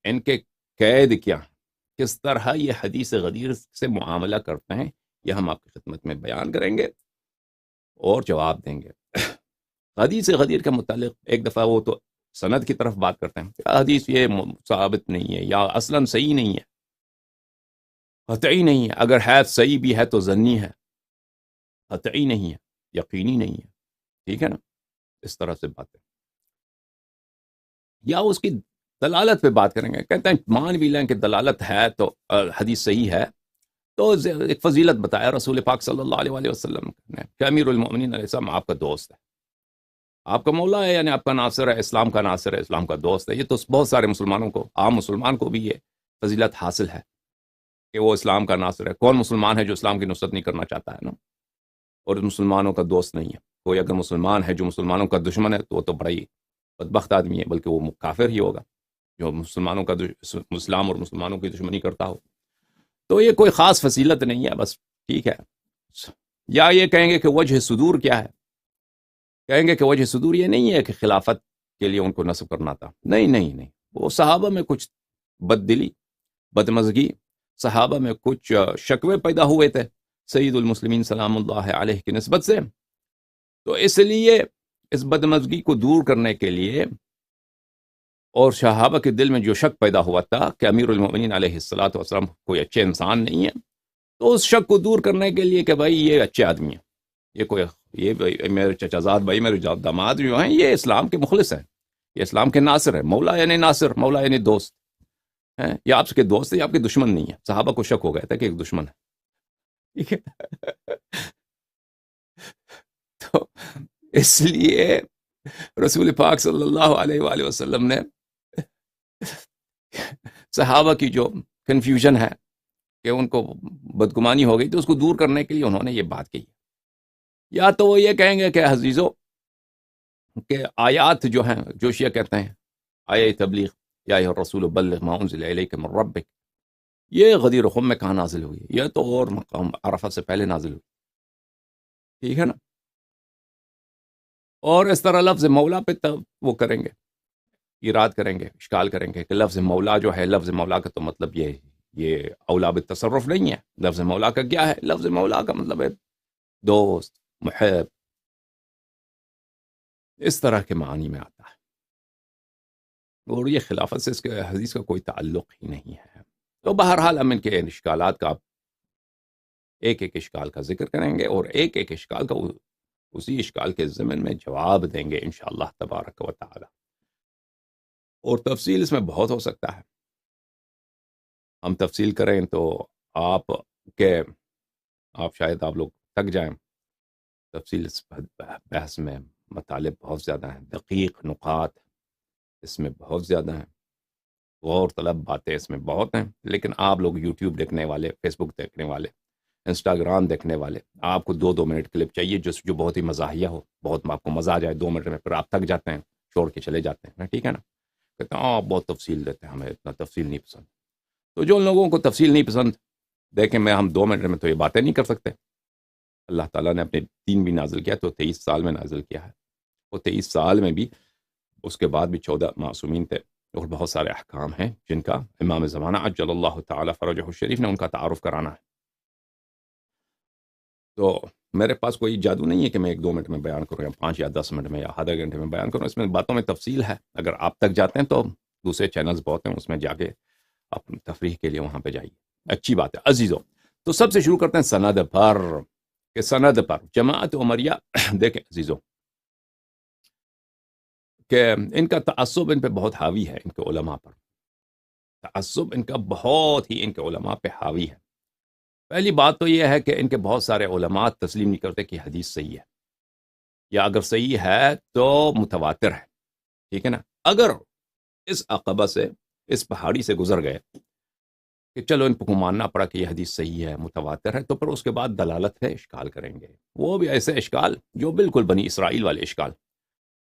ان کے قید کیا، کس طرح یہ حدیث غدیر سے معاملہ کرتے ہیں، یہ ہم آپ کی خدمت میں بیان کریں گے اور جواب دیں گے۔ حدیث غدیر کے متعلق ایک دفعہ وہ تو سند کی طرف بات کرتے ہیں، حدیث یہ ثابت نہیں ہے یا اصلاً صحیح نہیں ہے، قطعی نہیں ہے، اگر ہے صحیح بھی ہے تو ظنی ہے، قطعی نہیں ہے، یقینی نہیں ہے، ٹھیک ہے نا، اس طرح سے باتیں، یا اس کی دلالت پہ بات کریں گے، کہتے ہیں مان بھی لیں کہ دلالت ہے تو حدیث صحیح ہے، تو ایک فضیلت بتایا رسول پاک صلی اللہ علیہ وآلہ وسلم نے کہ امیر المؤمنین علیہ السلام آپ کا دوست ہے، آپ کا مولا ہے، یعنی آپ کا ناصر ہے، اسلام کا ناصر ہے، اسلام کا دوست ہے۔ یہ تو بہت سارے مسلمانوں کو، عام مسلمان کو بھی یہ فضیلت حاصل ہے کہ وہ اسلام کا ناصر ہے۔ کون مسلمان ہے جو اسلام کی نصرت نہیں کرنا چاہتا ہے نا، اور مسلمانوں کا دوست نہیں ہے؟ کوئی اگر مسلمان ہے جو مسلمانوں کا دشمن ہے تو وہ تو بڑا ہی بدبخت آدمی ہے، بلکہ وہ کافر ہی ہوگا جو مسلمانوں کا اسلام اور مسلمانوں کی دشمنی کرتا ہو۔ تو یہ کوئی خاص فضیلت نہیں ہے، بس ٹھیک ہے۔ یا یہ کہیں گے کہ وجہ صدور کیا ہے؟ کہیں گے کہ وجہ صدور یہ نہیں ہے کہ خلافت کے لیے ان کو نصب کرنا تھا، نہیں نہیں نہیں، وہ صحابہ میں کچھ بد دلی، بدمزگی، صحابہ میں کچھ شکوے پیدا ہوئے تھے سید المسلمین سلام اللہ علیہ کی نسبت سے، تو اس لیے اس بدمزگی کو دور کرنے کے لیے اور صحابہ کے دل میں جو شک پیدا ہوا تھا کہ امیر المؤمنین علیہ الصلوۃ والسلام کوئی اچھے انسان نہیں ہے، تو اس شک کو دور کرنے کے لیے کہ بھائی یہ اچھے آدمی ہیں، یہ میرے چچا زاد بھائی، میرے داماد جو ہیں، یہ اسلام کے مخلص ہیں، یہ اسلام کے ناصر ہیں، مولا یعنی ناصر، مولا یعنی دوست ہیں، یہ آپ کے دوست ہے، یہ آپ کے دشمن نہیں ہے۔ صحابہ کو شک ہو گیا تھا کہ ایک دشمن ہے، ٹھیک ہے۔ تو اس لیے رسول پاک صلی اللہ علیہ وآلہ وسلم نے صحابہ کی جو کنفیوژن ہے کہ ان کو بدگمانی ہو گئی، تو اس کو دور کرنے کے لیے انہوں نے یہ بات کی۔ یا تو وہ یہ کہیں گے کہ عزیزو کہ آیات جو ہیں، جو شیعہ کہتے ہیں آیہ تبلیغ، یا ایھا الرسول بلغ ما انزل الیک من ربک، یہ غدیر خم میں کہاں نازل ہوئی؟ یہ تو اور مقام عرفہ سے پہلے نازل ہوئی، ٹھیک ہے نا۔ اور اس طرح لفظ مولا پہ وہ کریں گے، ایراد کریں گے، اشکال کریں گے کہ لفظ مولا جو ہے، لفظ مولا کا تو مطلب یہ اولا بالتصرف نہیں ہے۔ لفظ مولا کا کیا ہے؟ لفظ مولا کا مطلب ہے دوست، محب، اس طرح کے معنی میں آتا ہے، اور یہ خلافت سے اس کے حدیث کا کوئی تعلق ہی نہیں ہے۔ تو بہرحال ہم ان کے اشکالات کا ایک ایک اشکال کا ذکر کریں گے، اور ایک ایک اشکال کا اسی اشکال کے ضمن میں جواب دیں گے انشاءاللہ تبارک و تعالی، اور تفصیل اس میں بہت ہو سکتا ہے۔ ہم تفصیل کریں تو آپ شاید آپ لوگ تھک جائیں، تفصیل اس بحث میں مطالب بہت زیادہ ہیں، دقیق نقاط اس میں بہت زیادہ ہیں، غور طلب باتیں اس میں بہت ہیں، لیکن آپ لوگ یوٹیوب دیکھنے والے، فیس بک دیکھنے والے، انسٹاگرام دیکھنے والے، آپ کو 2 منٹ کلپ چاہیے جو بہت ہی مزاحیہ ہو، بہت آپ کو مزہ آ جائے 2 منٹ میں، پھر آپ تھک جاتے ہیں، چھوڑ کے چلے جاتے ہیں، ٹھیک ہے نا، کہتے ہیں آپ بہت تفصیل دیتے ہیں، ہمیں اتنا تفصیل نہیں پسند۔ تو جو لوگوں کو تفصیل نہیں پسند، دیکھیں ہم 2 منٹ میں تو یہ باتیں نہیں کر سکتے۔ اللہ تعالیٰ نے اپنے دین بھی نازل کیا تو 23 سال میں نازل کیا ہے، وہ 23 سال میں بھی اس کے بعد بھی 14 معصومین تھے، اور بہت سارے احکام ہیں جن کا امام زمانہ عجل اللہ تعالیٰ فرجہ الشریف نے ان کا تعارف کرانا ہے۔ تو میرے پاس کوئی جادو نہیں ہے کہ میں 1-2 منٹ میں بیان کروں، یا 5 یا 10 منٹ میں، یا آدھا گھنٹے میں بیان کروں، اس میں باتوں میں تفصیل ہے۔ اگر آپ تک جاتے ہیں تو دوسرے چینلز بہت ہیں، اس میں جا کے اپنی تفریح کے لیے وہاں پہ جائیے، اچھی بات ہے عزیزوں۔ تو سب سے شروع کرتے ہیں سند پر، کہ سند پر جماعت عمریہ دیکھیں عزیزوں کہ ان کا تعصب ان پہ بہت حاوی ہے، ان کے علماء پر تعصب ان کا بہت ہی ان کے علماء پہ حاوی ہے۔ پہلی بات تو یہ ہے کہ ان کے بہت سارے علماء تسلیم نہیں کرتے کہ حدیث صحیح ہے، یا اگر صحیح ہے تو متواتر ہے، ٹھیک ہے نا۔ اگر اس عقبہ سے، اس پہاڑی سے گزر گئے کہ چلو ان کو ماننا پڑا کہ یہ حدیث صحیح ہے، متواتر ہے، تو پھر اس کے بعد دلالت ہے، اشکال کریں گے، وہ بھی ایسے اشکال جو بالکل بنی اسرائیل والے اشکال۔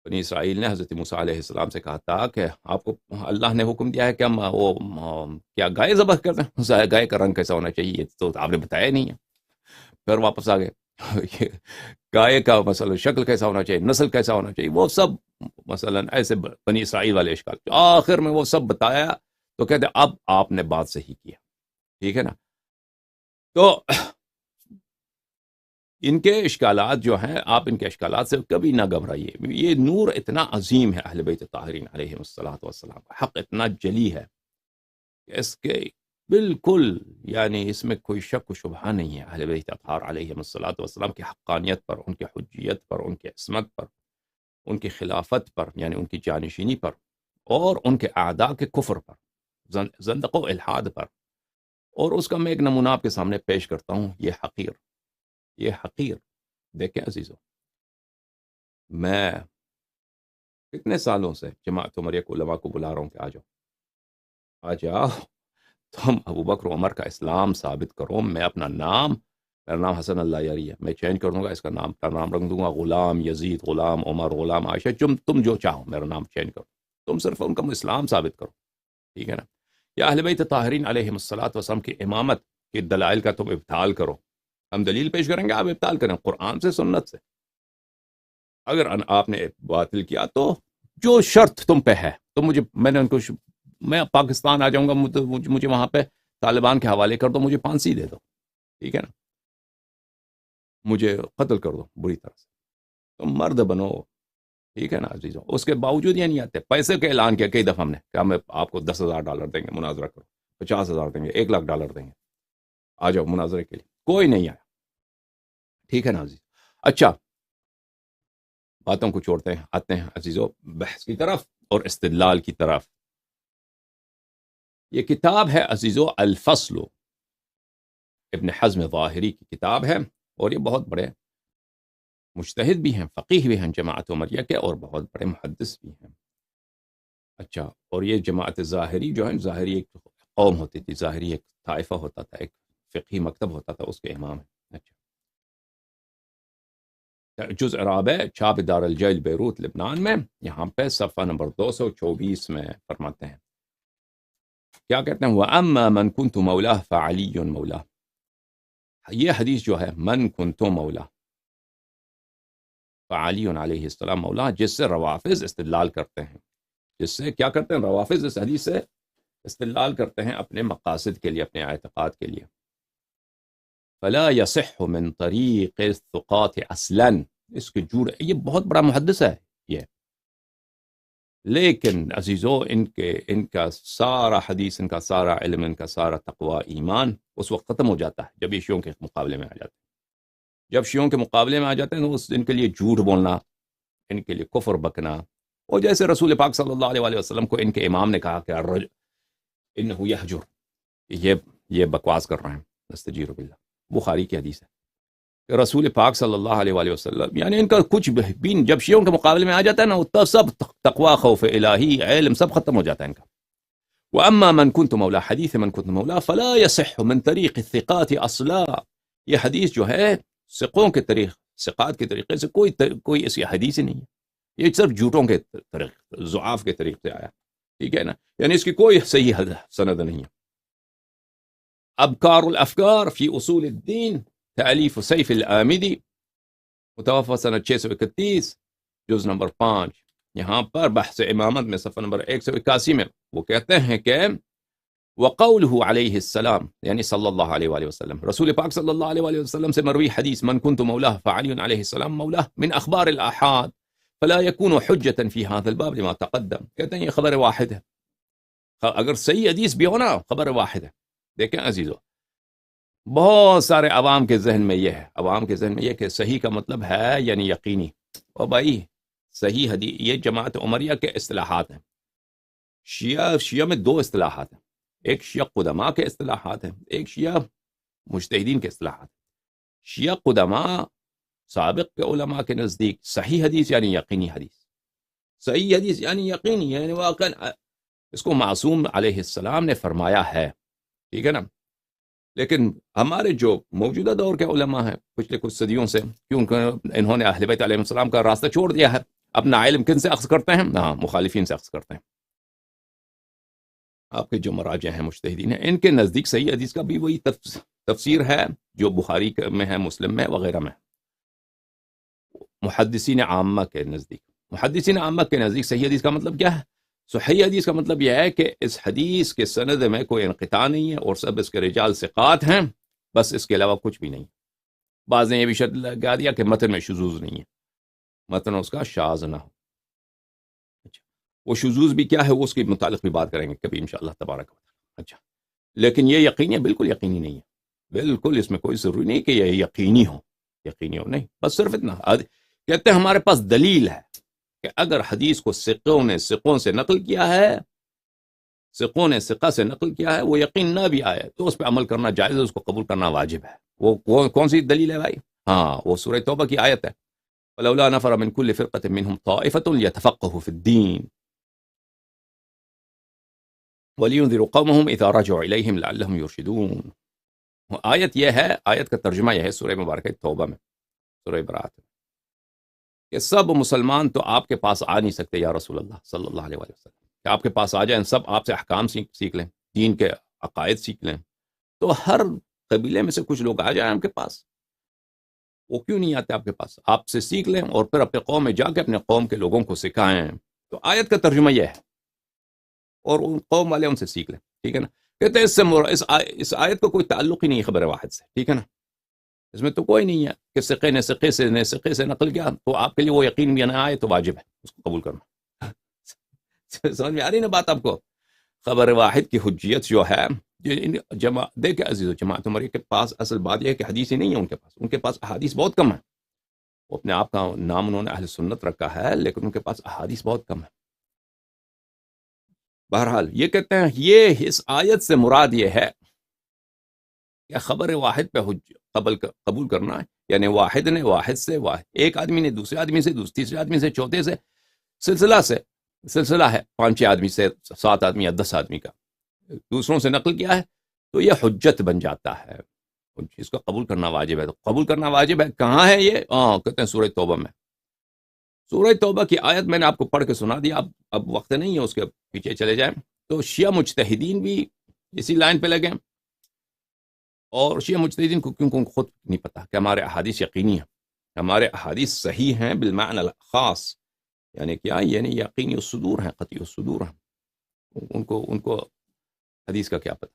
بنی اسرائیل نے حضرت موسیٰ علیہ السلام سے کہا تھا کہ آپ کو اللہ نے حکم دیا ہے کہ ہم کیا گائے ذبح کرتے ہیں، گائے کا رنگ کیسا ہونا چاہیے، تو آپ نے بتایا نہیں ہے۔ پھر واپس آ گئے، گائے کا مثلا شکل کیسا ہونا چاہیے، نسل کیسا ہونا چاہیے، وہ سب مثلا ایسے بنی اسرائیل والے اشکال، آخر میں وہ سب بتایا تو کہتے اب آپ نے بات صحیح کیا، ٹھیک ہے نا. تو ان کے اشکالات جو ہیں، آپ ان کے اشکالات سے کبھی نہ گھبرائیے. یہ نور اتنا عظیم ہے اہل بیت طاہرین علیہم الصلوۃ والسلام کا، حق اتنا جلی ہے کہ اس کے بالکل یعنی اس میں کوئی شک و شبہ نہیں ہے اہل بیت اطہار علیہم الصلوۃ والسلام کی حقانیت پر، ان کی حجیت پر، ان کی عصمت پر، ان کی خلافت پر یعنی ان کی جانشینی پر، اور ان کے اعداء کے کفر پر، زندق و الحاد پر. اور اس کا میں ایک نمونہ آپ کے سامنے پیش کرتا ہوں. یہ حقیر دیکھیں عزیزو، میں کتنے سالوں سے جماعت عمریہ کے علماء کو بلا رہا ہوں کہ آ جاؤ تم ابو بکر عمر کا اسلام ثابت کرو. میں اپنا نام، میرا نام حسن اللہ یاری ہے، میں چینج کر دوں گا، اس کا نام رکھ دوں گا غلام یزید، غلام عمر، غلام عائشہ، تم جو چاہو میرا نام چینج کرو، تم صرف ان کا اسلام ثابت کرو، ٹھیک ہے نا. یا اہل بیت طاہرین علیہم الصلوۃ والسلام کی امامت کے دلائل کا تم ابطال کرو. ہم دلیل پیش کریں گے، آپ ابطال کریں قرآن سے، سنت سے. اگر آپ نے باطل کیا تو جو شرط تم پہ ہے تو میں پاکستان آ جاؤں گا، مجھے وہاں پہ طالبان کے حوالے کر دو، مجھے پھانسی دے دو، ٹھیک ہے نا، مجھے قتل کر دو بری طرح سے، تم مرد بنو، ٹھیک ہے نا عزیزوں. اس کے باوجود یہ نہیں آتے. پیسے کا اعلان کیا کئی دفعہ ہم نے کہ ہم آپ کو $10,000 دیں گے، مناظرہ کرو، $50,000 دیں گے، $1,00,000 دیں گے، آ جاؤ مناظرے کے لیے. کوئی نہیں آیا، ٹھیک ہے نا عزیز. اچھا، باتوں کو چھوڑتے ہیں، آتے ہیں عزیزو بحث کی طرف اور استدلال کی طرف. یہ کتاب ہے عزیزو الفصل، ابن حزم ظاہری کی کتاب ہے، اور یہ بہت بڑے مجتہد بھی ہیں، فقیہ بھی ہیں جماعت عمریہ کے، اور بہت بڑے محدث بھی ہیں. اچھا، اور یہ جماعت ظاہری جو ہے، ظاہری ایک قوم ہوتی تھی، ظاہری ایک طائفہ ہوتا تھا، ایک فقہی مکتب ہوتا تھا، اس کے امام ہیں. اچھا، جزء رابع، چھاپ دار الجیل بیروت لبنان میں، یہاں پہ صفحہ نمبر 224 میں فرماتے ہیں، کیا کہتے ہیں؟ وَأَمَّا مَنْ كُنْتُ مَوْلَاهُ فَعَلِيٌّ مَوْلَاهُ. یہ حدیث جو ہے، من كُنْتُ مَوْلَاهُ فعلی علیہ السلام مولا، جس سے روافظ استدلال کرتے ہیں، جس سے کیا کرتے ہیں؟ روافظ اس حدیث سے استدلال کرتے ہیں اپنے مقاصد کے لیے، اپنے اعتقاد کے لیے. فلا يصح من طریق الثقات اصلا، اس کے جوڑ، یہ بہت بڑا محدث ہے یہ، لیکن عزیزو ان کا سارا حدیث، ان کا سارا علم، ان کا سارا تقوی ایمان اس وقت ختم ہو جاتا ہے جب یہ شیعوں کے مقابلے میں آ جاتے ہیں. جب شیعوں کے مقابلے میں آ جاتے ہیں تو ان کے لیے جھوٹ بولنا، ان کے لیے کفر بکنا، اور جیسے رسول پاک صلی اللہ علیہ وسلم کو ان کے امام نے کہا کہ انہ یحجر، یہ بکواس کر رہے ہیں، نستجیر باللہ. بخاری کی حدیث ہے کہ رسول پاک صلی اللہ علیہ وسلم، یعنی ان کا کچھ بھی جب شیعوں کے مقابلے میں آ جاتا ہے نا، تو سب تقوی، خوف الہی، علم سب ختم ہو جاتا ہے ان کا. واما من كنت مولا، حدیث من كنت مولا فلا يصح من طریق الثقات اصلا، یہ حدیث جو ہے ثقوں کے ثقات کے طریقے سے کوئی ایسی حدیث ہی نہیں ہے، یہ صرف جھوٹوں کے طریقے، ضعاف کے طریقے سے آیا، ٹھیک ہے نا، یعنی اس کی کوئی صحیح سند نہیں ہے. ابکار الافکار فی اصول الدین، تالیف سیف العامدی، متوفى سنہ 631، جز نمبر 5. یہاں پر بحث امامت میں صفحہ نمبر 181 میں وہ کہتے ہیں کہ وقوله علیہ السلام، یعنی صلی اللہ علیہ وآلہ وسلم، رسول پاک صلی اللہ علیہ وآلہ وسلم سے مروی حدیث من كنت مولاه فعلی علیہ السلام مولاه من اخبار الاحاد فلا يكون حجة في هذا الباب لما تقدم. کہتے ہیں یہ خبر واحد ہے، اگر صحیح حدیث بھی ہونا خبر واحد ہے. دیکھیں عزیزو، بہت سارے عوام کے ذہن میں یہ ہے، عوام کے ذہن میں یہ کہ صحیح کا مطلب ہے یعنی یقینی. اور بھائی صحیح حدیث یہ جماعت عمریہ کے اصطلاحات ہیں. شیعہ میں 2 اصطلاحات ہیں، ایک شیعہ قدماء کے اصطلاحات ہیں، ایک شیعہ مجتہدین کے اصطلاحات. شیعہ قدماء سابق کے علماء کے نزدیک صحیح حدیث یعنی یقینی حدیث، صحیح حدیث یعنی یقینی، یعنی واقعا اس کو معصوم علیہ السلام نے فرمایا ہے، ٹھیک ہے نا. لیکن ہمارے جو موجودہ دور کے علماء ہیں پچھلے کچھ صدیوں سے، کیونکہ انہوں نے اہل بیت علیہ السلام کا راستہ چھوڑ دیا ہے، اپنا علم کن سے اخذ کرتے ہیں؟ مخالفین سے اخذ کرتے ہیں. آپ کے جو مراجع ہیں، مجتہدین ہیں، ان کے نزدیک صحیح حدیث کا بھی وہی تفسیر ہے جو بخاری میں ہے، مسلم میں وغیرہ میں. محدثین عامہ کے نزدیک صحیح حدیث کا مطلب کیا ہے؟ صحیح حدیث کا مطلب یہ ہے کہ اس حدیث کے سند میں کوئی انقطاع نہیں ہے اور سب اس کے رجال ثقات ہیں، بس اس کے علاوہ کچھ بھی نہیں۔ بعض نے یہ بھی شرط لگا دیا کہ متن میں شذوذ نہیں ہے، متن اس کا شاذ نہ ہو۔ اچھا، وہ شذوذ بھی کیا ہے وہ اس کے متعلق بھی بات کریں گے کبھی انشاءاللہ تبارک و تعالی۔ اچھا، لیکن یہ یقینی ہے؟ بالکل یقینی نہیں ہے، بالکل اس میں کوئی ضروری نہیں کہ یہ یقینی ہو، یقینی ہو نہیں، بس صرف اتنا کہتے ہیں ہمارے پاس دلیل ہے کہ اگر حدیث کو ثقوں سے نقل کیا ہے، ثقوں نے ثقہ سے نقل کیا ہے، وہ یقین نہ بھی آئے تو اس پہ عمل کرنا جائز ہے، اس کو قبول کرنا واجب ہے۔ وہ کون سی دلیل ہے بھائی؟ ہاں، وہ سورہ توبہ کی آیت ہے، فلولا نفر من كل فرقة منهم طائفة ليتفقهوا في الدين ولينذروا قومهم اذا رجعوا اليهم لعلهم يرشدون۔ آیت یہ ہے، آیت کا ترجمہ یہ ہے سورہ مبارکہ توبہ میں، سورہ برات میں، کہ سب مسلمان تو آپ کے پاس آ نہیں سکتے یا رسول اللہ صلی اللہ علیہ وسلم، کہ آپ کے پاس آ جائیں، سب آپ سے احکام سیکھ لیں، دین کے عقائد سیکھ لیں، تو ہر قبیلے میں سے کچھ لوگ آ جائیں آپ کے پاس۔ وہ کیوں نہیں آتے آپ کے پاس؟ آپ سے سیکھ لیں اور پھر اپنے قوم میں جا کے اپنے قوم کے لوگوں کو سکھائیں۔ تو آیت کا ترجمہ یہ ہے، اور ان قوم والے ان سے سیکھ لیں، ٹھیک ہے نا؟ کہتے ہیں اس آیت کو کوئی تعلق ہی نہیں خبر واحد سے، ٹھیک ہے نا؟ اس میں تو کوئی نہیں ہے کہ سقے سے نقل کیا تو آپ کے لیے وہ یقین بھی نہ آئے تو واجب ہے اس کو قبول کرنا۔ سمجھ میں آ رہی نا بات آپ کو؟ خبر واحد کی حجیت جو ہے، دیکھیں عزیز و جماعت عمری کے پاس اصل بات یہ ہے کہ حدیث ہی نہیں ہے ان کے پاس احادیث بہت کم ہے۔ وہ اپنے آپ کا نام انہوں نے اہل سنت رکھا ہے، لیکن ان کے پاس احادیث بہت کم ہے۔ بہرحال یہ کہتے ہیں یہ اس آیت سے مراد یہ ہے کہ خبر واحد پہ قبول کرنا ہے، یعنی واحد نے واحد سے ایک آدمی نے دوسرے آدمی سے، تیسرے آدمی سے، چوتھے سے، سلسلہ ہے 5-6 آدمی سے، 7 آدمی یا 10 آدمی کا، دوسروں سے نقل کیا ہے تو یہ حجت بن جاتا ہے، اس کو قبول کرنا واجب ہے۔ تو قبول کرنا واجب ہے، کہاں ہے یہ؟ کہتے ہیں سورہ توبہ میں۔ سورہ توبہ کی آیت میں نے آپ کو پڑھ کے سنا دیا، اب وقت نہیں ہے اس کے پیچھے چلے جائیں۔ تو شیعہ مجتہدین بھی اسی لائن پہ لگے، اور شیعہ مجتہدین کو کیونکہ ان کو خود نہیں پتا کہ ہمارے احادیث یقینی ہیں، ہمارے احادیث صحیح ہیں بالمعنی الخاص، یعنی کیا؟ یعنی یقینی الصدور ہیں، قطعی الصدور ہیں، ان کو حدیث کا کیا پتہ،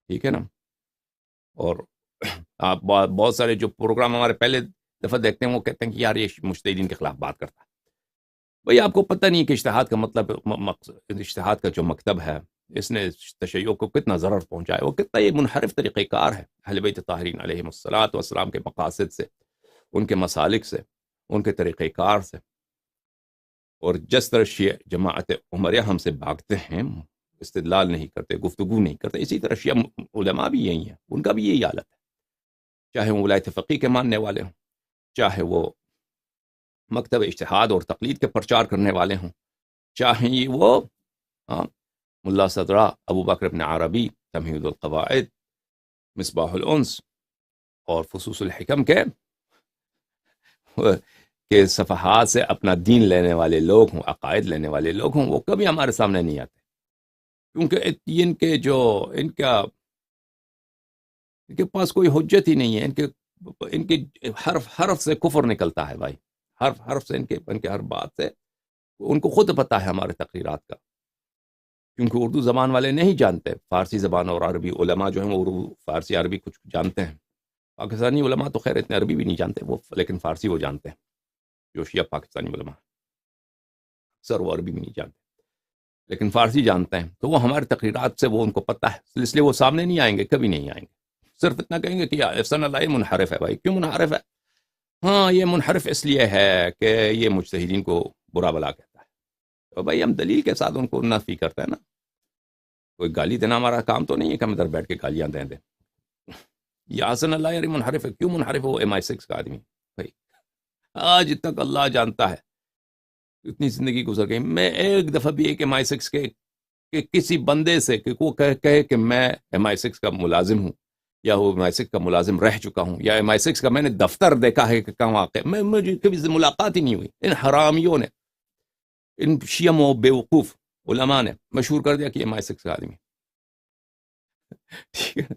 ٹھیک ہے نا؟ اور آپ بہت سارے جو پروگرام ہمارے پہلے دفعہ دیکھتے ہیں وہ کہتے ہیں کہ یار یہ مجتہدین کے خلاف بات کرتا ہے۔ بھئی آپ کو پتہ نہیں کہ اجتہاد کا مطلب، اجتہاد کا جو مکتب ہے اس نے تشیع کو کتنا ضرر پہنچایا، وہ کتنا یہ منحرف طریقہ کار ہے اہل بیت طاہرین علیہم الصلاۃ والسلام کے مقاصد سے، ان کے مسالک سے، ان کے طریقہ کار سے۔ اور جس طرح شیعہ جماعت عمریہ ہم سے بھاگتے ہیں، استدلال نہیں کرتے، گفتگو نہیں کرتے، اسی طرح شیعہ علماء بھی یہی ہیں، ان کا بھی یہی حالت ہے، چاہے وہ ولایت فقیہ کے ماننے والے ہوں، چاہے وہ مکتب اجتہاد اور تقلید کے پرچار کرنے والے ہوں، چاہے وہ ملا صدرہ ابو بکر ابن عربی تمہید القواعد، مصباح الانس اور فصوص الحکم کے صفحات سے اپنا دین لینے والے لوگ ہوں، عقائد لینے والے لوگ ہوں، وہ کبھی ہمارے سامنے نہیں آتے، کیونکہ ان کے پاس کوئی حجت ہی نہیں ہے، ان کے حرف سے کفر نکلتا ہے بھائی، حرف سے ان کے ہر بات سے ان کو خود پتہ ہے ہمارے تقریرات کا، کیونکہ اردو زبان والے نہیں جانتے، فارسی زبان اور عربی علماء جو ہیں وہ اردو فارسی عربی کچھ جانتے ہیں، پاکستانی علماء تو خیر اتنے عربی بھی نہیں جانتے وہ، لیکن فارسی وہ جانتے ہیں، جو شیعہ پاکستانی علماء اکثر وہ عربی بھی نہیں جانتے لیکن فارسی جانتے ہیں، تو وہ ہمارے تقریرات سے وہ ان کو پتہ ہے، اس لیے وہ سامنے نہیں آئیں گے، کبھی نہیں آئیں گے، صرف اتنا کہیں گے کہ احسن اللہ یہ منحرف ہے۔ بھائی کیوں منحرف ہے؟ ہاں یہ منحرف اس لیے ہے کہ یہ مجتہدین کو برا بلا کہتا ہے، تو بھائی ہم دلیل کے ساتھ ان کو نفی کرتے ہیں نا، کوئی گالی دینا ہمارا کام تو نہیں ہے کہ ہم ادھر بیٹھ کے گالیاں دیں۔ یہ حسن اللہ یار منحرف ہے، کیوں منحرف ہے؟ وہ MI6 کا آدمی، بھائی آج تک اللہ جانتا ہے اتنی زندگی گزر گئی، میں ایک دفعہ بھی ایک MI6 کے کہ کسی بندے سے کہ وہ کہے کہ میں MI6 کا ملازم ہوں، یا وہ MI6 کا ملازم رہ چکا ہوں، یا MI6 کا میں نے دفتر دیکھا ہے کہ کہاں واقع، مجھے کبھی ملاقات ہی نہیں ہوئی۔ ان حرامیوں نے، ان شیعہ و بیوقوف علماء نے مشہور کر دیا کہ MI6 کا آدمی، ٹھیک ہے،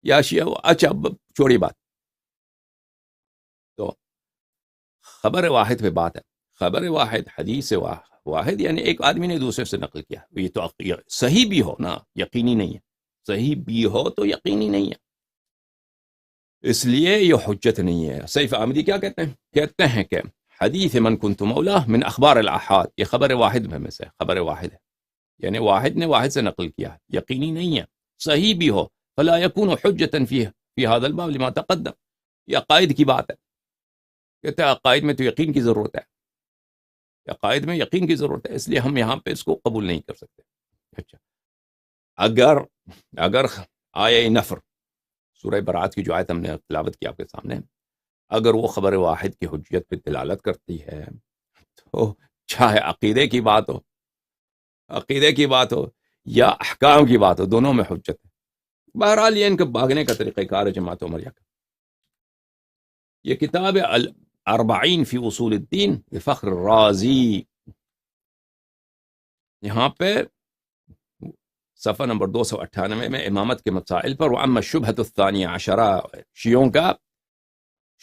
یا شیعہ۔ اچھا چھوڑی بات، تو خبر واحد پہ بات ہے، خبر واحد، حدیث واحد یعنی ایک آدمی نے دوسرے سے نقل کیا، یہ تو صحیح بھی ہو نا، یقینی نہیں ہے، صحیح بھی ہو تو یقینی نہیں ہے، اس لیے یہ حجت نہیں ہے۔ سیف احمدی کیا کہتے ہیں کہ حدیث من کنت مولاه من اخبار الاحاد، یہ خبر واحد میں سے خبر واحد ہے، یعنی واحد نے واحد سے نقل کیا، یقینی نہیں ہے، صحیح بھی ہو، فلا يكون حجتا فی هذا الباب لما تقدم، یہ عقائد کی بات ہے، کہتے ہیں عقائد میں تو یقین کی ضرورت ہے، عقائد میں یقین کی ضرورت ہے، اس لیے ہم یہاں پہ اس کو قبول نہیں کر سکتے۔ اچھا، اگر آیہ نفر، سورہ برات کی جو آیت ہم نے تلاوت کی آپ کے سامنے، اگر وہ خبر واحد کی حجیت پہ دلالت کرتی ہے تو چاہے عقیدے کی بات ہو یا احکام کی بات ہو، دونوں میں حجت ہے۔ بہرحال یہ ان کے بھاگنے کا طریقہ کار ہے جماعت عمریہ کا۔ یہ کتاب الاربعین فی اصول الدین فخر الرازی، یہاں پہ صفحہ نمبر 298 میں امامت کے مسائل پر، وَأَمَّا الشُّبْهَةُ الثَّانِيَةَ عَشَرَةَ، شیعوں کا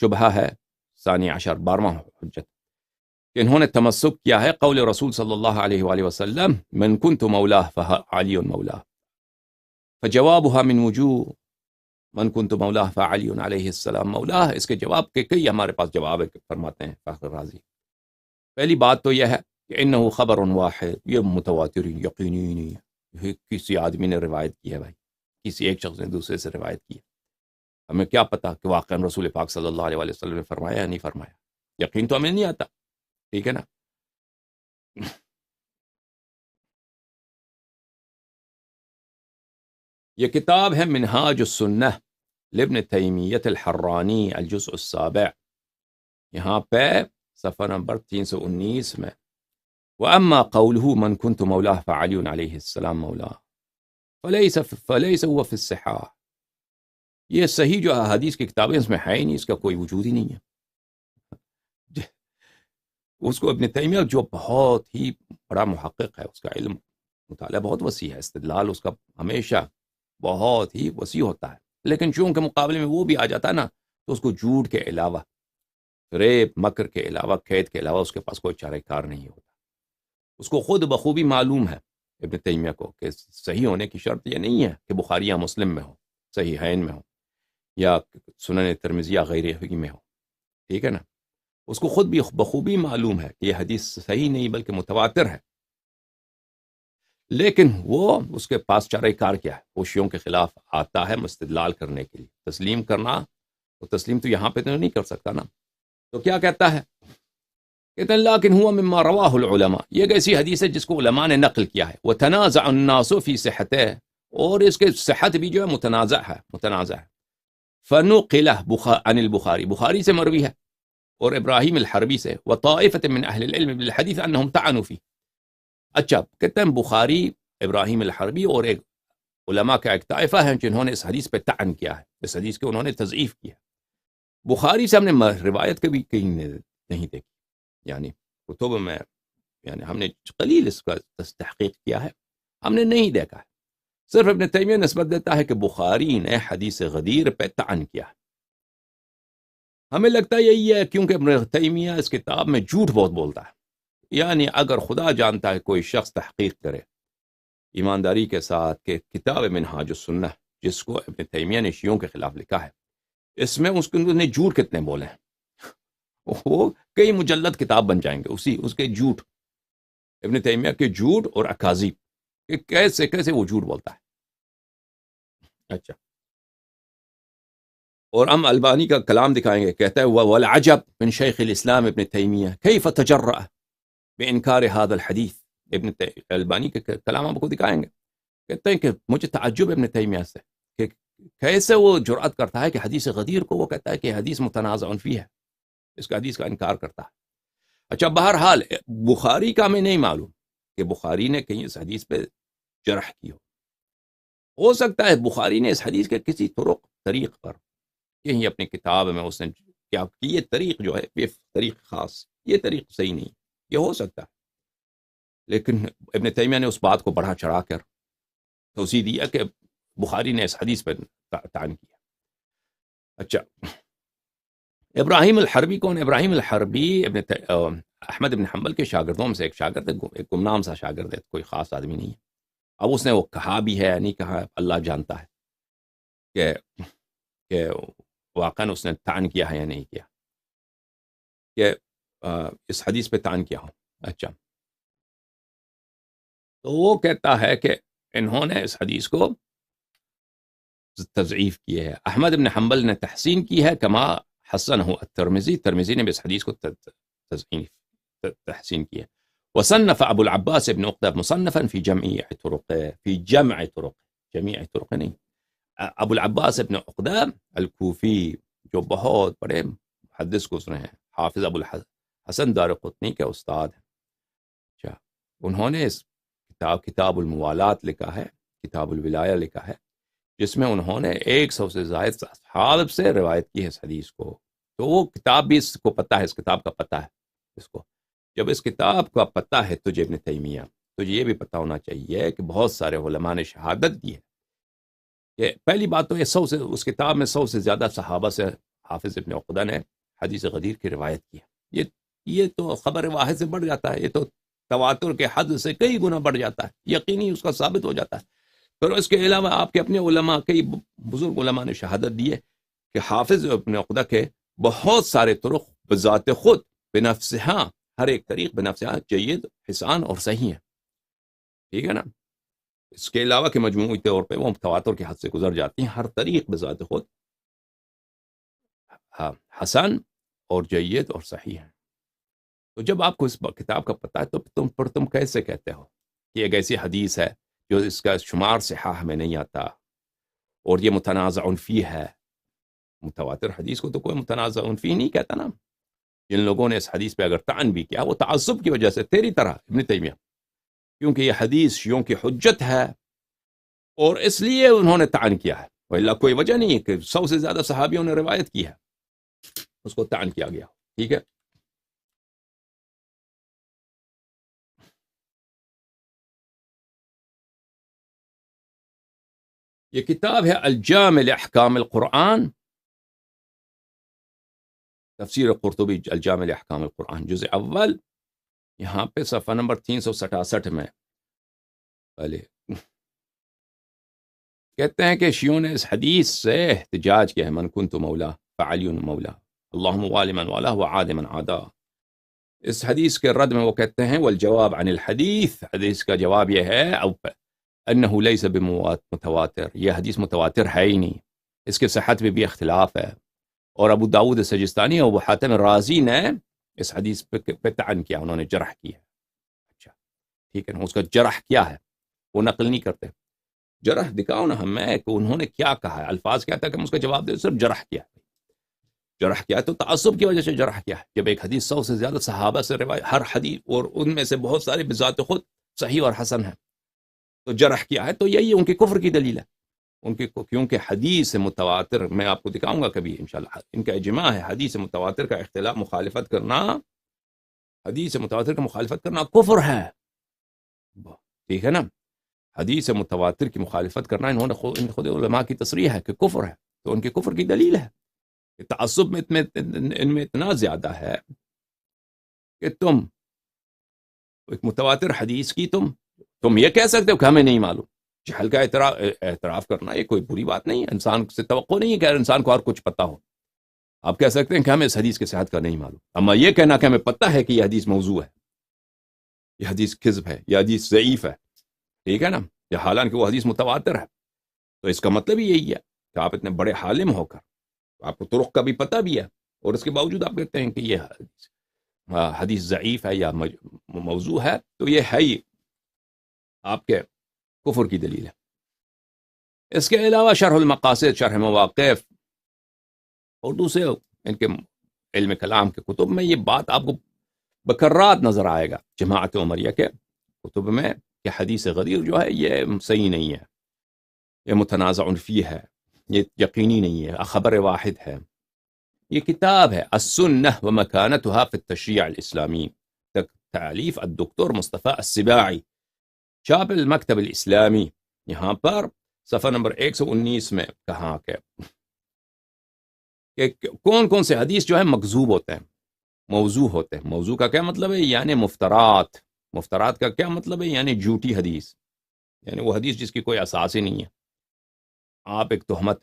شبہ ہے ثانی عشر، 12واں حجت، کہ انہوں نے تمسک کیا ہے قول رسول صلی اللہ علیہ وآلہ وسلم من کنت مولاه فعلی مولاه، فجوابها من وجوه من کنت مولاه فعلی علیہ السلام مولاه، اس کے جواب کے کئی ہمارے پاس جواب فرماتے ہیں فخر رازی۔ پہلی بات تو یہ ہے کہ انه خبر واحد، یہ متواتر یقینی نہیں ہے، کسی آدمی نے روایت کی ہے بھائی، کسی ایک شخص نے دوسرے سے روایت کی ہے، ہمیں کیا پتا کہ واقعا رسول پاک صلی اللہ علیہ وآلہ وسلم نے فرمایا یا نہیں فرمایا، یقین تو ہمیں نہیں آتا، ٹھیک ہے نا۔ یہ کتاب ہے منہاج السنہ لابن تیمیہ الحرانی الجزء السابع، یہاں پہ صفحہ نمبر 319 میں، وَأَمَّا قَوْلُهُ مَنْ كُنْتُ مَوْلَاهُ فَعَلِيٌّ عَلَيْهِ السَّلَامُ مَوْلَاهُ فَلَيْسَ هُوَ فِي الصِّحَاحِ، یہ صحیح جو حدیث کی کتابیں اس میں ہے ہی نہیں، اس کا کوئی وجود ہی نہیں ہے۔ اس کو ابن تیمیہ جو بہت ہی بڑا محقق ہے، اس کا علم مطالعہ بہت وسیع ہے، استدلال اس کا ہمیشہ بہت ہی وسیع ہوتا ہے، لیکن چونکہ مقابلے میں وہ بھی آ جاتا ہے نا، تو اس کو جھوٹ کے علاوہ، ریب مکر کے علاوہ، قید کے علاوہ اس کے پاس کوئی چارہ کار نہیں ہوتا۔ اس کو خود بخوبی معلوم ہے ابن تیمیہ کو کہ صحیح ہونے کی شرط یہ نہیں ہے کہ بخاری یا مسلم میں ہو، صحیحین میں ہو، یا سنن ترمذی یا غیرہ میں ہو، ٹھیک ہے نا۔ اس کو خود بھی بخوبی معلوم ہے کہ یہ حدیث صحیح نہیں بلکہ متواتر ہے، لیکن وہ اس کے پاس چارہ کار کیا ہے، وہ شیعوں کے خلاف آتا ہے مستدلال کرنے کے لیے، تسلیم کرنا، وہ تسلیم تو یہاں پہ تو نہیں کر سکتا نا، تو کیا کہتا ہے، کہتے ہیں لیکن ہوا مما رواہ العلماء، یہ ایک ایسی حدیث ہے جس کو علماء نے نقل کیا ہے، وتنازع الناس فی صحتہ، اور اس کے صحت بھی جو ہے متنازع ہے، فنقل عن البخاری، بخاری سے مروی ہے، اور ابراہیم الحربی سے، وطائفة من اہل العلم بالحدیث انہم طعنوا فیہ۔ اچھا، کہتے ہیں بخاری، ابراہیم الحربی اور ایک علماء کا ایک طائفہ ہیں جنہوں نے اس حدیث پہ طعن کیا ہے، اس حدیث کے انہوں نے تضعیف کیا۔ بخاری سے ہم نے روایت کبھی کہیں نہیں دیکھی، یعنی کتب میں، یعنی ہم نے قلیل اس کا تحقیق کیا ہے، ہم نے نہیں دیکھا ہے، صرف ابن تیمیہ نسبت دیتا ہے کہ بخاری نے حدیث غدیر پہ طعن کیا ہے۔ ہمیں لگتا یہی ہے کیونکہ ابن تیمیہ اس کتاب میں جھوٹ بہت بولتا ہے، یعنی اگر خدا جانتا ہے کوئی شخص تحقیق کرے ایمانداری کے ساتھ کہ کتاب منہاج السنہ جس کو ابن تیمیہ نے شیعوں کے خلاف لکھا ہے، اس میں اس نے جھوٹ کتنے بولے ہیں، وہ کئی مجلد کتاب بن جائیں گے اس کے جھوٹ، ابن تیمیہ کے جھوٹ اور اکاذیب، کہ کیسے وہ جھوٹ بولتا ہے۔ اچھا، اور ہم البانی کا کلام دکھائیں گے، کہتا ہے والعجب من شیخ الاسلام ابن تیمیہ کیف تجرأ بانکار هذا الحدیث، البانی کے کلام ہم کو دکھائیں گے، کہتے ہیں کہ مجھے تعجب ابن تیمیہ سے کہ کیسے وہ جرأت کرتا ہے کہ حدیث غدیر کو وہ کہتا ہے کہ حدیث متنازع فیہ ہے، اس کا حدیث کا انکار کرتا ہے۔ اچھا، بہرحال بخاری کا ہمیں نہیں معلوم کہ بخاری نے کہیں اس حدیث پہ جرح کی ہو سکتا ہے بخاری نے اس حدیث کے کسی طریق پر کہیں اپنی کتاب میں اس نے کیا کہ یہ طریق جو ہے، یہ طریق خاص، یہ طریق صحیح نہیں، یہ ہو سکتا ہے، لیکن ابن تیمیہ نے اس بات کو بڑھا چڑھا کر توضیح دیا کہ بخاری نے اس حدیث پر طعن کیا۔ اچھا، ابراہیم الحربی کون؟ ابراہیم الحربی احمد بن حنبل کے شاگردوں میں سے ایک شاگرد ہے، ایک گمنام سا شاگرد ہے، کوئی خاص آدمی نہیں ہے. اب اس نے وہ کہا بھی ہے نہیں کہا، اللہ جانتا ہے کہ واقعاً اس نے تعن کیا ہے یا نہیں کیا، کہ اس حدیث پہ تعن کیا ہو. اچھا، تو وہ کہتا ہے کہ انہوں نے اس حدیث کو تضعیف کی ہے. احمد بن حنبل نے تحسین کی ہے، کما حسن ہو الترمذی، ترمذی نے بھی اس حدیث کو تحسین کی ہے. وصنف ابو العباس ابن عقدہ مصنفا في جميع طرقه، في جمع طرق، جميع طرق نہیں، ابو العباس ابن عقدہ الکوفی جو بہت بڑے محدث گزرے ہیں، حافظ ابو الحسن دارقطنی کے استاد ہیں. اچھا، انہوں نے اس کتاب الموالات لکھا ہے، کتاب الولایہ لکھا ہے، جس میں انہوں نے 100 سے زائد اصحاب سے روایت کی ہے اس حدیث کو. تو وہ کتاب بھی اس کو پتہ ہے، اس کتاب کا پتہ ہے اس کو. جب اس کتاب کا پتہ ہے تجھے ابن تیمیہ، تو یہ بھی پتہ ہونا چاہیے کہ بہت سارے علماء نے شہادت دی ہے کہ پہلی بات تو یہ 100 سے، اس کتاب میں 100 سے زیادہ صحابہ سے حافظ ابن عقدہ نے حدیث غدیر کی روایت کی ہے. یہ تو خبر واحد سے بڑھ جاتا ہے، یہ تو تواتر کے حد سے کئی گنا بڑھ جاتا ہے، یقینی اس کا ثابت ہو جاتا ہے. پھر اس کے علاوہ آپ کے اپنے علماء، کئی بزرگ علماء نے شہادت دی ہے کہ حافظ ابن عقدہ کے بہت سارے طرق بذات خود بنفسہا، ہر ایک طریق بنفسہا جید، حسان اور صحیح ہے. ٹھیک ہے نا؟ اس کے علاوہ کہ مجموعی طور پہ وہ تواتر کے حد سے گزر جاتی ہیں، ہر طریق بذات خود حسن اور جید اور صحیح ہے. تو جب آپ کو اس کتاب کا پتہ ہے تو تم کیسے کہتے ہو کہ ایک ایسی حدیث ہے جو اس کا شمار صحاح میں نہیں آتا اور یہ متنازع فیہ ہے؟ متواتر حدیث کو تو کوئی متنازع فیہ نہیں کہتا نا. جن لوگوں نے اس حدیث پہ اگر طعن بھی کیا، وہ تعصب کی وجہ سے، تیری طرح ابن تیمیہ، کیونکہ یہ حدیث شیعوں کی حجت ہے اور اس لیے انہوں نے طعن کیا ہے، وإلا کوئی وجہ نہیں ہے کہ 100 سے زیادہ صحابیوں نے روایت کی ہے اس کو طعن کیا گیا. ٹھیک ہے، یہ کتاب ہے الجامع لاحکام القرآن، تفسیر قرطبی الجامع لاحکام القرآن، جزء اول، یہاں پہ صفحہ نمبر 367 میں پہلے کہتے ہیں کہ شیعوں نے اس حدیث سے احتجاج کیا ہے، من کنت مولا فعلی مولا اللہم والی من والا وعاد من عادا. اس حدیث کے رد میں وہ کہتے ہیں والجواب عن الحدیث، حدیث کا جواب یہ ہے انہ لیس بمتواتر، یہ حدیث متواتر ہے ہی نہیں، اس کے صحت میں بھی اختلاف ہے. اور ابو داؤد سجستانی اور ابو حاتم رازی نے اس حدیث پہ طعن کیا، انہوں نے جرح کیا. اچھا ٹھیک ہے نا، اس کا جرح کیا ہے وہ نقل نہیں کرتے. جرح دکھاؤ نا ہمیں کہ انہوں نے کیا کہا ہے، الفاظ کیا تھا کہ ہم اس کا جواب دیں. صرف جرح کیا ہے، جرح کیا ہے تو تعصب کی وجہ سے جرح کیا ہے. جب ایک حدیث 100 سے زیادہ صحابہ سے روایت، ہر حدیث اور ان میں سے بہت سارے بذات خود صحیح اور حسن ہے، تو جرح کیا ہے، تو یہی ان کے کفر کی دلیل ہے. ان کی، کیونکہ حدیث متواتر میں آپ کو دکھاؤں گا کبھی انشاءاللہ، ان کا اجماع ہے حدیث متواتر کا اختلاف، مخالفت کرنا، حدیث متواتر کا مخالفت کرنا کفر ہے. ٹھیک ہے نا، حدیث متواتر کی مخالفت کرنا انہوں نے خود علماء کی تصریح ہے کہ کفر ہے. تو ان کے کفر کی دلیل ہے کہ تعصب میں ان میں اتنا زیادہ ہے کہ تم ایک متواتر حدیث کی تم یہ کہہ سکتے ہو کہ ہمیں نہیں معلوم. جہل کا اعتراف کرنا یہ کوئی بری بات نہیں ہے، انسان سے توقع نہیں ہے کہ انسان کو اور کچھ پتہ ہو. آپ کہہ سکتے ہیں کہ ہمیں اس حدیث کے صحت کا نہیں معلوم، اما یہ کہنا کہ ہمیں پتہ ہے کہ یہ حدیث موضوع ہے، یہ حدیث کذب ہے، یہ حدیث ضعیف ہے، ٹھیک ہے نا، یہ حالانکہ وہ حدیث متواتر ہے. تو اس کا مطلب ہی یہی ہے کہ آپ اتنے بڑے عالم ہو کر آپ کو طرق کا بھی پتہ بھی ہے اور اس کے باوجود آپ کہتے ہیں کہ یہ حدیث ضعیف ہے یا موضوع ہے، تو یہ ہے ہی آپ کے کفر کی دلیل ہے. اس کے علاوہ شرح المقاصد، شرح مواقف اور دوسرے ان کے علم کلام کے کتب میں یہ بات آپ کو بکرات نظر آئے گا، جماعت عمریہ کے کتب میں، کہ حدیث غدیر جو ہے یہ صحیح نہیں ہے، یہ متنازع فیہ ہے، یہ یقینی نہیں ہے، خبر واحد ہے. یہ کتاب ہے السنہ ومکانتها فی التشریع الاسلامی، تالیف الدکتور مصطفیٰ السباعی، چھاپ المکتب الاسلامی. یہاں پر صفحہ نمبر 119 میں کہا کہ کون کون سے حدیث جو ہے مکذوب ہوتے ہیں. موضوع ہوتے ہیں. موضوع کا کیا مطلب ہے؟ یعنی مفترات. مفترات کا کیا مطلب ہے؟ یعنی جھوٹی حدیث، یعنی وہ حدیث جس کی کوئی اساس ہی نہیں ہے. آپ ایک تہمت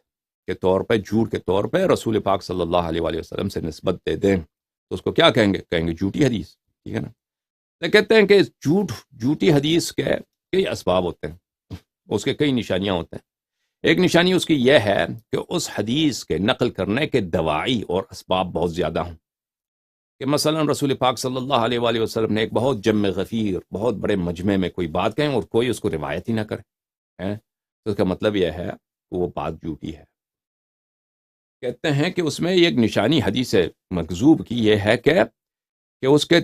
کے طور پہ، جھوٹ کے طور پہ رسول پاک صلی اللہ علیہ وآلہ وسلم سے نسبت دے دیں تو اس کو کیا کہیں گے؟ کہیں گے جھوٹی حدیث. ٹھیک ہے نا؟ تو کہتے ہیں کہ جھوٹی حدیث کے کئی اسباب ہوتے ہیں، اس کے کئی نشانیاں ہوتے ہیں. ایک نشانی اس کی یہ ہے کہ اس حدیث کے نقل کرنے کے دواعی اور اسباب بہت زیادہ ہوں. کہ مثلا رسول پاک صلی اللہ علیہ وآلہ وسلم نے ایک بہت جم غفیر، بہت بڑے مجمع میں کوئی بات کہیں اور کوئی اس کو روایت ہی نہ کرے، تو اس کا مطلب یہ ہے کہ وہ بات جھوٹی ہے. کہتے ہیں کہ اس میں ایک نشانی حدیث مکذوب کی یہ ہے کہ اس کے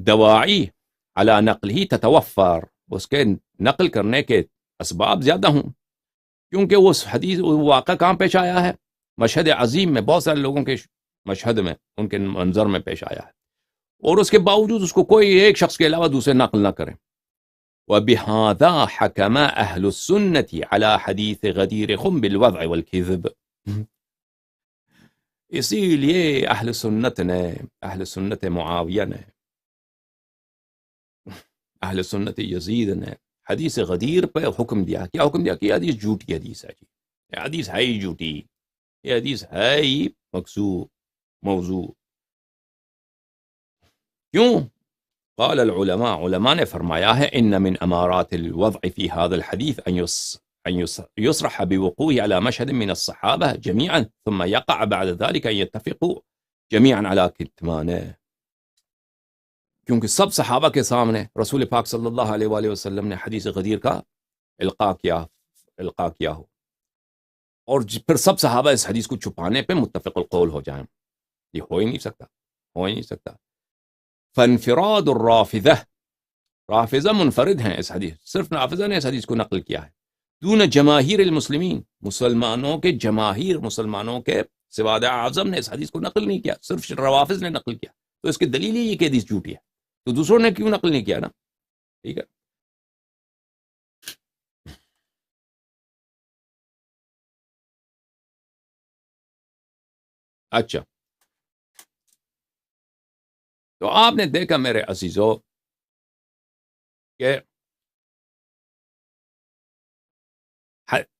دواعی علی نقل ہی تتوفر، اس کے نقل کرنے کے اسباب زیادہ ہوں، کیونکہ وہ حدیث واقعہ کہاں پیش آیا ہے؟ مشہد عظیم میں، بہت سارے لوگوں کے مشہد میں، ان کے منظر میں پیش آیا ہے، اور اس کے باوجود اس کو کوئی ایک شخص کے علاوہ دوسرے نقل نہ کریں. وَبِهَذَا حَكَمَ أَهْلُ السُّنَّةِ عَلَى حَدِيثِ غَدِيرِ خُمْ بِالْوَضْعِ وَالْكِذِبِ. اسی لیے اہل سنت معاویہ نے، اہل سنت یزید نے حدیث غدیر پہ حکم دیا. کیا حکم دیا؟ کہ یہ حدیث جھوٹی حدیث ہے جی، یہ حدیث ہے ہی جھوٹی، یہ حدیث ہے ہی مکذوب، موضوع. کیوں؟ قال العلماء، علماء نے فرمایا ہے ان من امارات الوضع في هذا الحديث ان يصرح بوقوعه على مشهد من الصحابة جميعا ثم يقع بعد ذلك ان يتفقوا جميعا على كتمانه. کیونکہ سب صحابہ کے سامنے رسول پاک صلی اللہ علیہ وآلہ وسلم نے حدیث غدیر کا القاء کیا ہو، اور پھر سب صحابہ اس حدیث کو چھپانے پہ متفق القول ہو جائیں. یہ ہو ہی نہیں سکتا. فانفراد الرافضہ، رافضہ منفرد ہیں اس حدیث، صرف رافضہ نے اس حدیث کو نقل کیا ہے، دون جماہیر المسلمین، مسلمانوں کے سواد اعظم نے اس حدیث کو نقل نہیں کیا، صرف روافض نے نقل کیا. تو اس کی دلیل یہ کہ حدیث جھوٹی ہے، تو دوسروں نے کیوں نقل نہیں کیا نا؟ ٹھیک ہے. اچھا، تو آپ نے دیکھا میرے عزیزو کہ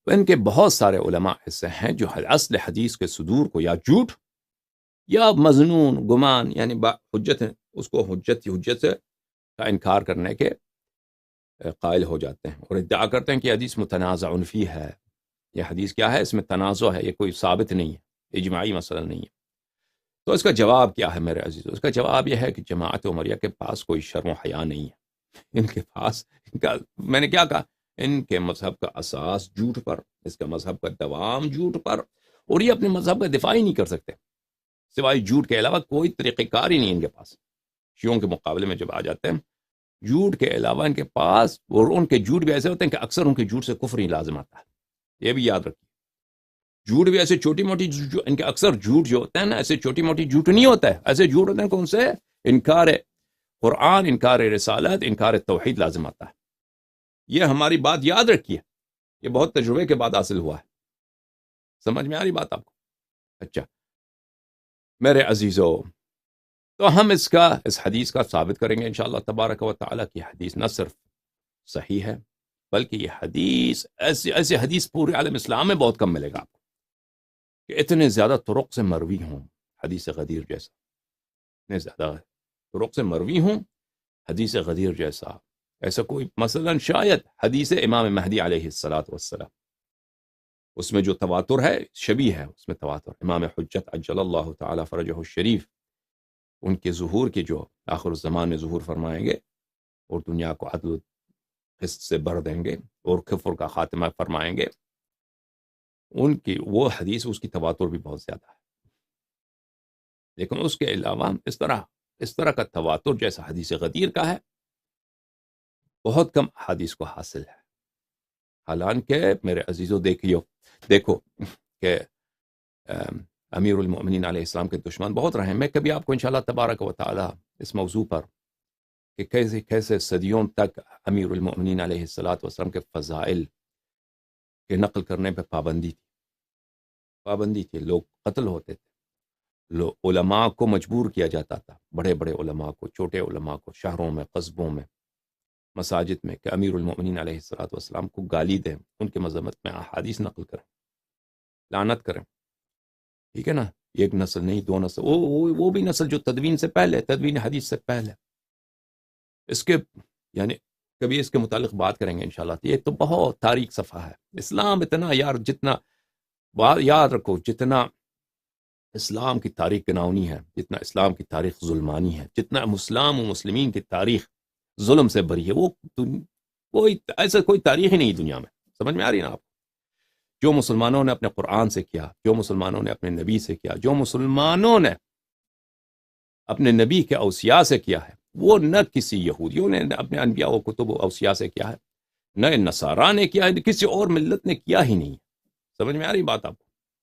ان کے بہت سارے علماء ایسے ہیں جو اصل حدیث کے صدور کو یا جھوٹ یا مظنون گمان، یعنی حجت ہے، اس کو حجت سے کا انکار کرنے کے قائل ہو جاتے ہیں، اور ادعا کرتے ہیں کہ حدیث متنازع فی ہے. یہ حدیث کیا ہے؟ اس میں تنازع ہے، یہ کوئی ثابت نہیں ہے، اجماعی مسئلہ نہیں ہے. تو اس کا جواب کیا ہے میرے عزیز؟ اس کا جواب یہ ہے کہ جماعت عمریہ کے پاس کوئی شرم و حیا نہیں ہے. ان کے پاس میں نے کیا کہا؟ ان کے مذہب کا اساس جھوٹ پر، اس کا مذہب کا دوام جھوٹ پر، اور یہ اپنے مذہب کا دفاع ہی نہیں کر سکتے، سوائے جھوٹ کے علاوہ کوئی طریقہ کار ہی نہیں ان کے پاس. شیعوں کے مقابلے میں جب آ جاتے ہیں، جھوٹ کے علاوہ ان کے پاس، اور ان کے جھوٹ بھی ایسے ہوتے ہیں کہ اکثر ان کے جھوٹ سے کفر ہی لازم آتا ہے. یہ بھی یاد رکھیے، جھوٹ بھی ایسے چھوٹی موٹی، ان کے اکثر جھوٹ جو ہوتے ہیں نا، ایسے چھوٹی موٹی جھوٹ نہیں ہوتا ہے، ایسے جھوٹ ہوتے ہیں کہ ان سے انکار قرآن، انکار رسالت، انکار توحید لازم آتا ہے. یہ ہماری بات یاد رکھیے، یہ بہت تجربے کے بعد حاصل ہوا ہے. سمجھ میں آ رہی بات آپ کو؟ اچھا میرے عزیزو، تو ہم اس حدیث کا ثابت کریں گے انشاءاللہ تبارک و تعالیٰ کی حدیث نہ صرف صحیح ہے، بلکہ یہ حدیث ایسے حدیث پورے عالم اسلام میں بہت کم ملے گا آپ کو کہ اتنے زیادہ طرق سے مروی ہوں حدیث غدیر جیسا، اتنے زیادہ طرق سے مروی ہوں حدیث غدیر جیسا. ایسا کوئی مثلا شاید حدیث امام مہدی علیہ السلام، اس میں جو تواتر ہے شبیہ ہے، اس میں تواتر امام حجت عجل اللہ تعالی فرجہ الشریف، ان کے ظہور کے جو آخر الزمان میں ظہور فرمائیں گے اور دنیا کو عدل و قسط سے بھر دیں گے اور کفر کا خاتمہ فرمائیں گے، ان کی وہ حدیث، اس کی تواتر بھی بہت زیادہ ہے. لیکن اس کے علاوہ اس طرح کا تواتر جیسا حدیث غدیر کا ہے بہت کم حدیث کو حاصل ہے. حالانکہ میرے عزیزو دیکھو کہ امیر المؤمنین علیہ السلام کے دشمن بہت رہے ہیں. میں کبھی آپ کو انشاءاللہ تبارک و تعالی اس موضوع پر کہ کیسے صدیوں تک امیر المؤمنین علیہ السلام کے فضائل کے نقل کرنے پہ پابندی تھی، لوگ قتل ہوتے تھے، علماء کو مجبور کیا جاتا تھا، بڑے بڑے علماء کو، چھوٹے علماء کو، شہروں میں، قصبوں میں، مساجد میں، کہ امیر المؤمنین علیہ الصلوۃ والسلام کو گالی دیں، ان کے مذمت میں احادیث نقل کریں، لعنت کریں. ٹھیک ہے نا؟ ایک نسل نہیں، دو نسل، وہ بھی نسل جو تدوین سے پہلے، تدوین حدیث سے پہلے. اس کے یعنی کبھی اس کے متعلق بات کریں گے انشاءاللہ. یہ تو بہت تاریخ صفحہ ہے. اسلام اتنا یار، جتنا یاد رکھو، جتنا اسلام کی تاریخ گناؤنی ہے، جتنا اسلام کی تاریخ ظلمانی ہے، جتنا اسلام و مسلمین کی تاریخ ظلم سے بری ہے، وہ کوئی ایسا کوئی تاریخ ہی نہیں دنیا میں. سمجھ میں آ رہی ہے نا آپ؟ جو مسلمانوں نے اپنے قرآن سے کیا، جو مسلمانوں نے اپنے نبی سے کیا، جو مسلمانوں نے اپنے نبی کے اوصیاء سے کیا ہے، وہ نہ کسی یہودیوں نے اپنے انبیاء و کتب و اوصیاء سے کیا ہے، نہ نصارہ نے کیا ہے، کسی اور ملت نے کیا ہی نہیں. سمجھ میں آ رہی بات آپ کو؟